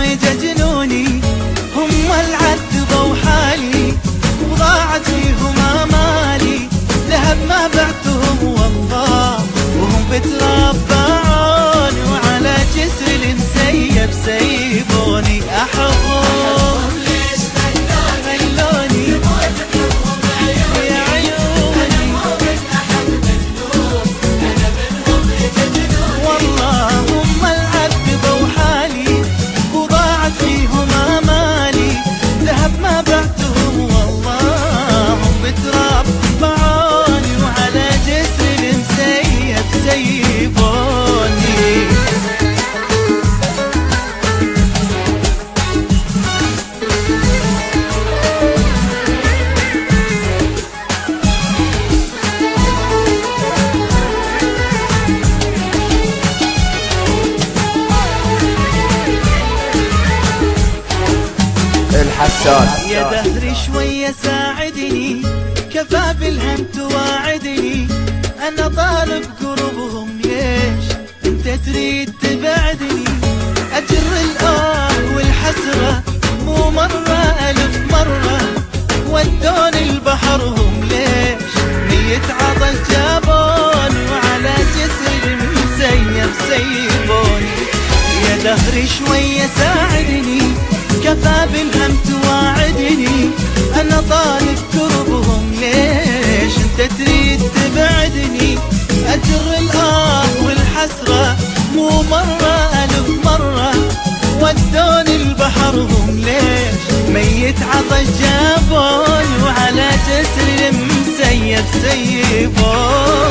مخرج جنوني، هم العذبوا حالي وضاعت فيهم امالي، ذهب ما بعتهم والله وهم بتربعون، وعلى جسر المسيب سيبوني احبهم. ليش خلوني يا عيوني من احب منهم، انا منهم جنون. والله هم العذبوا حالي وضاعت فيهم امالي، ذهب ما بعتهم والله هم بتربعوني، وعلى جسر المسيب سيبوني. الحسان يا دهري شوية ساعدني، كفى بالهم تواعدني، أنا طالب قربهم ليش أنت تريد تبعدني؟ أجر الآه والحسرة مو مرة ألف مرة، ودوني البحر هم ليش ميت عطش جابوني، وعلى جسر المسيب سيبوني. يا دهري شوية ساعدني، كفى بالهم تواعدني، أنا طالب قربهم ليش أنت تريد تبعدني؟ أجر الآه والحسرة مو مرة ألف مرة، ودوني البحر هم ليش ميت عطش جابوني، وعلى جسر المسيب سيبوني.